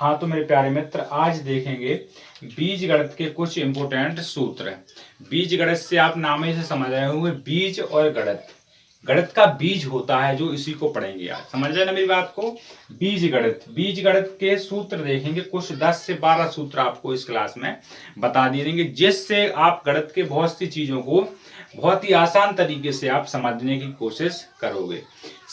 हाँ तो मेरे प्यारे मित्र, आज देखेंगे बीजगणित के कुछ इंपोर्टेंट सूत्र। बीजगणित से आप नाम ही से समझ रहे होंगे, बीज और गणित। गणित का बीज होता है जो इसी को पढ़ेंगे आज, समझ रहे ना मेरी बात को। बीजगणित के सूत्र देखेंगे, कुछ 10 से 12 सूत्र आपको इस क्लास में बता दिए देंगे, जिससे आप गणित के बहुत सी चीजों को बहुत ही आसान तरीके से आप समझने की कोशिश करोगे।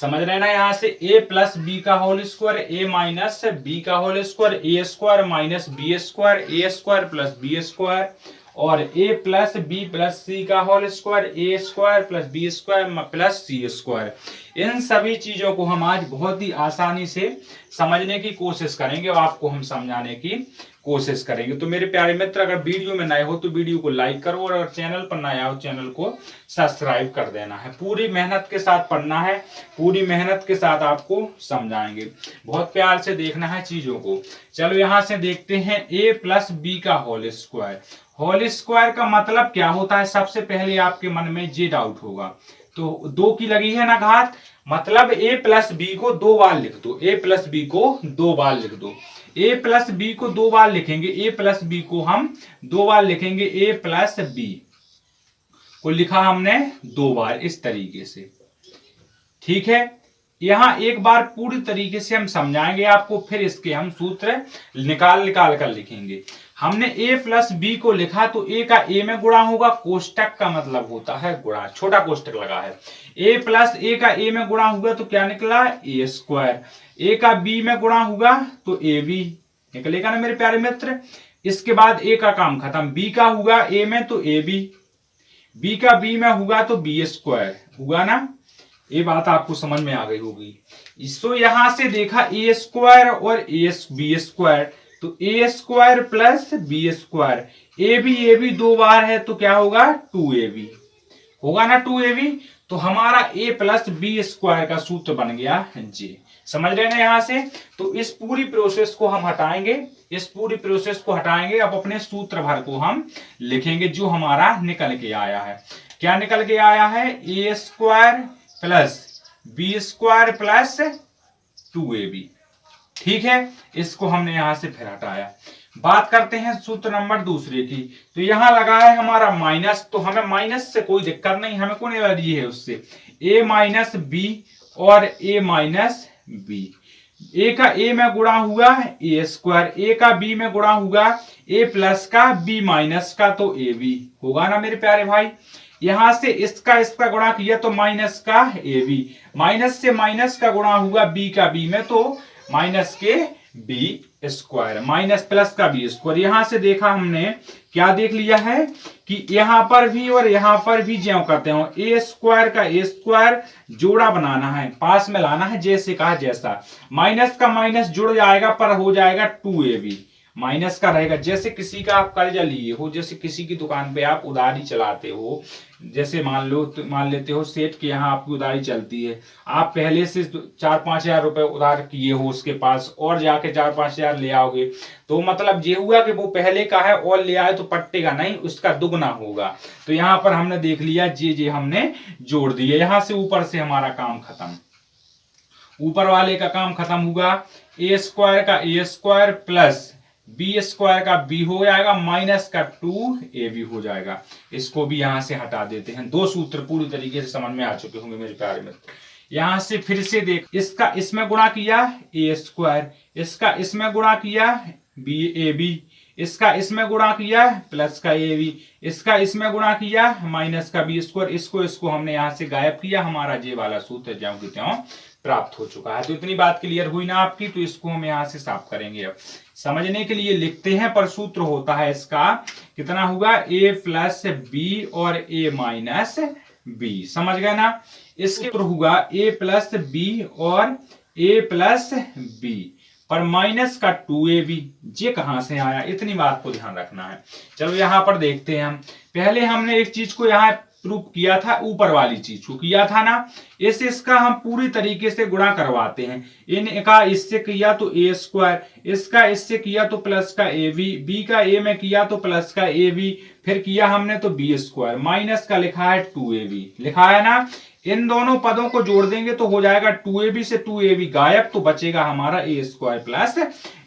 समझ रहे ना, यहाँ से a प्लस बी का whole square, A minus B का whole square, A square minus B square, A square plus B square, और a plus B plus C का whole square, A square plus B square plus C square. इन सभी चीजों को हम आज बहुत ही आसानी से समझने की कोशिश करेंगे और आपको हम समझाने की कोशिश करेंगे। तो मेरे प्यारे मित्र, अगर वीडियो में नए हो तो वीडियो को लाइक करो, और अगर चैनल पर नया हो चैनल को सब्सक्राइब कर देना है। पूरी मेहनत के साथ पढ़ना है, पूरी मेहनत के साथ आपको समझाएंगे, बहुत प्यार से देखना है चीजों को। चलो यहाँ से देखते हैं, a प्लस बी का होल स्क्वायर। होल स्क्वायर का मतलब क्या होता है, सबसे पहले आपके मन में ये डाउट होगा। तो दो की लगी है ना घात, मतलब a प्लस बी को दो बार लिख दो, a प्लस बी को दो बार लिख दो। a प्लस बी को दो बार लिखेंगे, a प्लस बी को हम दो बार लिखेंगे, a प्लस बी को लिखा हमने दो बार इस तरीके से, ठीक है। यहां एक बार पूरी तरीके से हम समझाएंगे आपको, फिर इसके हम सूत्र निकाल कर लिखेंगे। हमने a प्लस बी को लिखा तो a का a में गुणा होगा, कोष्टक का मतलब होता है गुणा, छोटा कोष्टक लगा है। a प्लस a का a में गुणा हुआ तो क्या निकला, a स्क्वायर। a का b में गुणा हुआ तो ab निकलेगा ना मेरे प्यारे मित्र। इसके बाद a का काम खत्म, b का हुआ a में तो ab, b का b में हुआ तो b स्क्वायर हुआ ना। ये बात आपको समझ में आ गई होगी। इसको यहां से देखा a स्क्वायर और b स्क्वायर, तो a square plus b square, ab दो बार है तो क्या होगा, 2ab होगा ना, 2ab। तो हमारा a प्लस बी स्क्वायर का सूत्र बन गया जी। समझ रहे ना यहाँ से। तो इस पूरी प्रोसेस को हम हटाएंगे, अब अपने सूत्र भर को हम लिखेंगे जो हमारा निकल के आया है। क्या निकल के आया है, a square plus B square plus 2ab, ठीक है। इसको हमने यहां से फिर हटाया। बात करते हैं सूत्र नंबर दूसरे की। तो यहां लगा है हमारा माइनस, तो हमें माइनस से कोई दिक्कत नहीं, हमें कौन एलर्जी है उससे, a माइनस बी और a माइनस बी। a का a में गुणा हुआ a स्क्वायर, a का b में गुणा हुआ a प्लस का b माइनस का तो ab होगा ना मेरे प्यारे भाई। यहां से इसका गुणा किया तो माइनस का ab, माइनस से माइनस का गुणा हुआ b का b में तो माइनस के b स्क्वायर, माइनस प्लस का b स्क्वायर। यहां से देखा हमने, क्या देख लिया है कि यहां पर भी और यहां पर भी ज्यों करते हो, a स्क्वायर का a स्क्वायर जोड़ा बनाना है, पास में लाना है, जैसे कहा जैसा। माइनस का माइनस जुड़ जाएगा पर हो जाएगा 2ab, माइनस का रहेगा। जैसे किसी का आप कर्जा लिए हो, जैसे किसी की दुकान पे आप उधारी चलाते हो, जैसे मान लेते हो सेठ के यहाँ आपकी उधारी चलती है, आप पहले से 4-5 हजार रुपए उधार किए हो उसके पास, और जाके 4-5 हजार ले आओगे, तो मतलब ये हुआ कि वो पहले का है और ले आए तो पट्टेगा नहीं, उसका दुगना होगा। तो यहाँ पर हमने देख लिया, जे हमने जोड़ दिए। यहाँ से ऊपर से हमारा काम खत्म, ऊपर वाले का काम खत्म हुआ। a स्क्वायर का a square plus B square का b हो जाएगा, माइनस का 2ab हो जाएगा। इसको भी यहां से हटा देते हैं। दो सूत्र पूरी तरीके से समझ में आ चुके होंगे मेरे प्यारे मित्र। यहां से फिर से देख, इसका इसमें गुणा किया a स्क्वायर, इसका इसमें गुणा किया ab, इसका इसमें गुणा किया प्लस का ab, इसका इसमें गुणा किया माइनस का b स्क्वायर। इसको हमने यहां से गायब किया, हमारा ये वाला सूत्र ज्यों की त्यों प्राप्त हो चुका है। तो इतनी बात क्लियर हुई ना आपकी। तो इसको हम यहां से साफ करेंगे। अब समझने के लिए लिखते हैं, पर सूत्र होता है इसका कितना हुआ, a प्लस बी और a माइनस बी। समझ गए ना। इसके सूत्र हुआ a प्लस बी और a प्लस बी पर माइनस का 2ab। ये कहां से आया, इतनी बात को ध्यान रखना है। चलो यहां पर देखते हैं। हम पहले हमने एक चीज को यहाँ प्रूफ किया था, ऊपर वाली चीज को किया था ना, इसका हम पूरी तरीके से गुणा करवाते हैं। इनका इससे किया तो a स्क्वायर, इसका इससे किया तो प्लस का ab, b का a में किया तो प्लस का ab, फिर किया हमने तो b स्क्वायर, माइनस का लिखा है 2ab, लिखा है ना। इन दोनों पदों को जोड़ देंगे तो हो जाएगा 2ab से 2ab गायब, तो बचेगा हमारा a square plus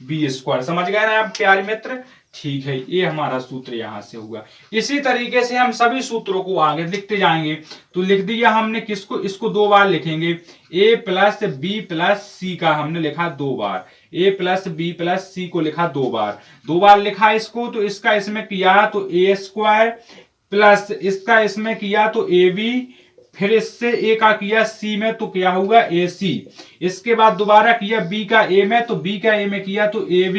b square. समझ गए ना आप प्यारे मित्र? ठीक है, ये हमारा सूत्र यहां से हुआ। इसी तरीके से हम सभी सूत्रों को आगे लिखते जाएंगे। तो लिख दिया हमने किसको, इसको 2 बार लिखेंगे। a plus B plus C का हमने लिखा 2 बार, a प्लस बी प्लस सी को लिखा 2 बार, 2 बार लिखा इसको। तो इसका इसमें किया तो a स्क्वायर प्लस इसका इसमें किया तो ab, फिर इससे a का किया c में तो क्या हुआ ac, इसके बाद दोबारा किया b का a में तो b का a में किया तो ab,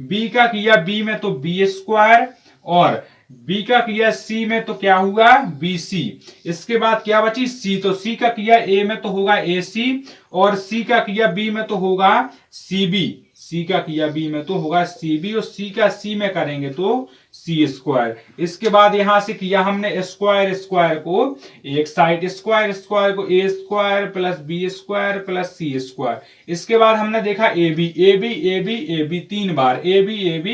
b का किया b में तो b स्क्वायर, और b का किया c में तो क्या हुआ bc, इसके बाद क्या बची c, तो c का किया a में तो होगा ac, और c का किया b में तो होगा cb, c का किया b में तो होगा cb, और c का c में करेंगे तो c स्क्वायर। इसके बाद यहां से किया हमने स्क्वायर स्क्वायर को एक साइड, स्क्वायर स्क्वायर को a square plus b square plus c square. इसके बाद हमने देखा ab ab ab ab 3 बार, ab ab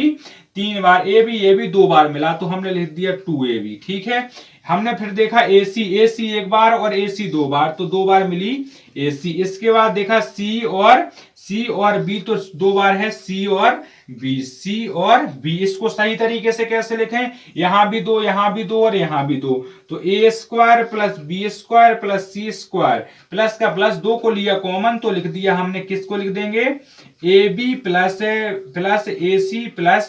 3 बार, ab ab 2 बार मिला तो हमने लिख दिया 2ab। ठीक है, हमने फिर देखा ac ac 1 बार और ac 2 बार, तो 2 बार मिली ac। इसके बाद देखा c और b, तो 2 बार है c और b। इसको सही तरीके से कैसे लिखें, यहां भी 2 यहां भी 2 और यहां भी 2, तो a square plus b square plus c square, plus का प्लस 2 को लिया कॉमन तो लिख दिया हमने, किसको लिख देंगे ab plus ac plus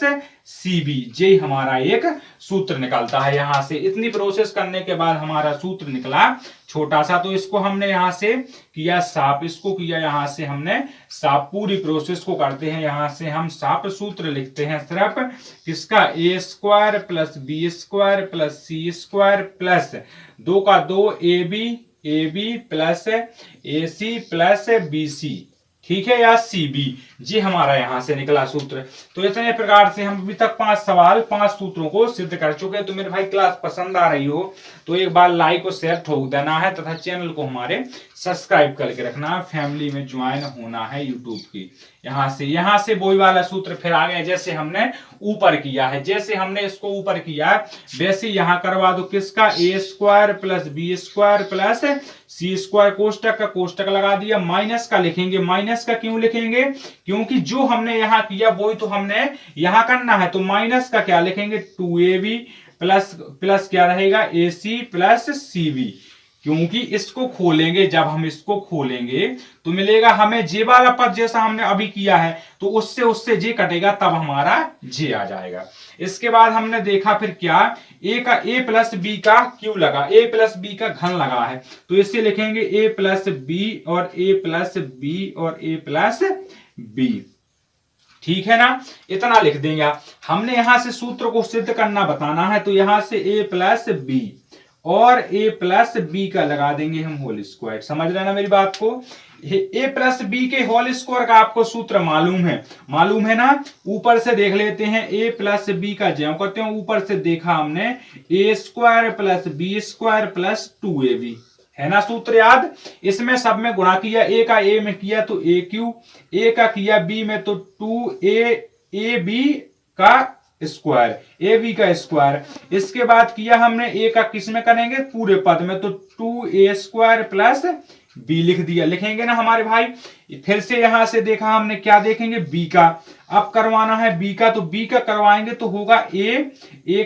cb। ये हमारा एक सूत्र निकलता है यहां से। इतनी प्रोसेस करने के बाद हमारा सूत्र निकला छोटा सा, तो इसको हमने यहां से किया साफ, इसको किया यहां से हमने साफ। पूरी प्रोसेस को करते हैं यहां से हम साफ, सूत्र लिखते हैं सिर्फ किसका, a square plus b square plus c square plus 2 का 2 ab plus ac plus bc, ठीक है, या cb। जी हमारा यहां से निकला सूत्र। तो इतने प्रकार से हम अभी तक 5 सवाल 5 सूत्रों को सिद्ध कर चुके हैं। तो मेरे भाई क्लास पसंद आ रही हो तो एक बार लाइक और शेयर ठोक देना है, तथा चैनल को हमारे सब्सक्राइब करके रखना है, फैमिली में ज्वाइन होना है यूट्यूब की। यहां से वही वाला सूत्र फिर आ गया, जैसे हमने ऊपर किया है, जैसे हमने इसको ऊपर किया वैसे यहां करवा दो, किसका a square plus b square plus c square, कोष्टक का कोष्टक लगा दिया, माइनस का लिखेंगे। माइनस का क्यों लिखेंगे, क्योंकि जो हमने यहां किया वही तो हमने यहां करना है, तो माइनस का क्या लिखेंगे 2ab प्लस क्या रहेगा ac प्लस cb, क्योंकि इसको खोलेंगे, जब हम इसको खोलेंगे तो मिलेगा हमें जे वाला पद जैसा हमने अभी किया है, तो उससे जे कटेगा तब हमारा जे आ जाएगा। इसके बाद हमने देखा फिर क्या, a प्लस बी का क्यों लगा, a प्लस बी का घन लगा है, तो इससे लिखेंगे a प्लस बी और a प्लस बी और a प्लस बी। ठीक है ना, इतना लिख देंगे। हमने यहां से सूत्र को सिद्ध करना बताना है, तो यहां से a प्लस बी और a प्लस बी का लगा देंगे हम होल स्क्वायर। समझ रहे ना मेरी बात को, a प्लस बी के होल स्क्वायर का आपको सूत्र मालूम है ना। ऊपर से देख लेते हैं, a प्लस बी का ज्यों करते हैं, ऊपर से देखा हमने a square plus B square plus 2ab, है ना सूत्र याद। इसमें सब में गुणा किया, a का a में किया तो a क्यू, a का किया b में तो 2ab का स्क्वायर, ए बी का स्क्वायर। इसके बाद किया हमने a का किस में करेंगे, पूरे पद में, तो 2a स्क्वायर प्लस b लिख दिया, लिखेंगे ना हमारे भाई। फिर से यहां से देखा हमने, क्या देखेंगे b का, अब करवाना है b का, तो b का करवाएंगे तो होगा a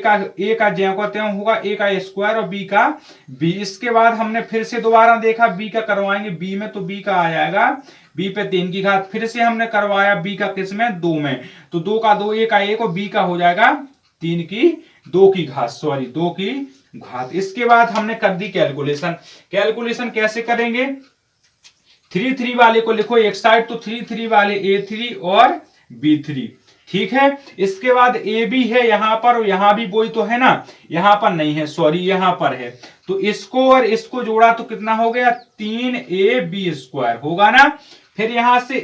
का ज्यों कहते हैं होगा a का स्क्वायर और b का b। इसके बाद हमने फिर से दोबारा देखा b का करवाएंगे b में, तो b का आ जाएगा b पे 3 की घात। फिर से हमने करवाया b का किस में, 2 में, तो 2 का 2 a का 1 और b का हो जाएगा 3 की 2 की घात, सॉरी 2 की घात। इसके बाद हमने कर दी कैलकुलेशन कैसे करेंगे, 3 वाले को लिखो एक साइड, तो 3 वाले a3 और b3, ठीक है। इसके बाद a भी है यहां पर, और यहां भी वही तो है ना, यहां पर नहीं है, सॉरी यहां पर है, तो इसको और इसको जोड़ा तो कितना हो गया 3ab स्क्वायर होगा ना। फिर यहां से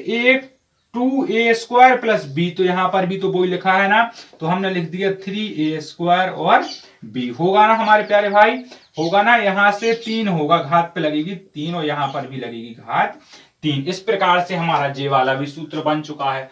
2a स्क्वायर प्लस b, तो यहां पर भी तो वही लिखा है ना, तो हमने लिख दिया 3a स्क्वायर और b, होगा ना हमारे प्यारे भाई, होगा ना। यहां से 3 होगा, घात पे लगेगी 3 और यहां पर भी लगेगी घात 3। इस प्रकार से हमारा जे वाला भी सूत्र बन चुका है।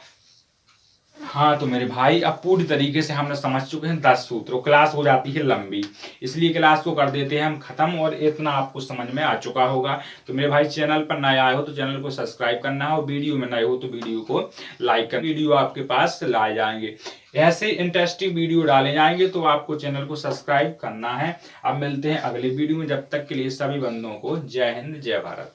हाँ तो मेरे भाई अब पूरी तरीके से हमने समझ चुके हैं 10 सूत्र, क्लास हो जाती है लंबी, इसलिए क्लास को कर देते हैं हम खत्म और इतना आपको समझ में आ चुका होगा। तो मेरे भाई चैनल पर नए आए हो तो चैनल को सब्सक्राइब करना है और वीडियो में नए हो तो वीडियो को लाइक कर, वीडियो आपके पास लाए जाएंगे, ऐसे इंटरेस्टिंग वीडियो डाले जाएंगे तो आपको चैनल को सब्सक्राइब करना है। अब मिलते हैं अगले वीडियो में, जब तक के लिए सभी बंधुओं को जय हिंद जय भारत।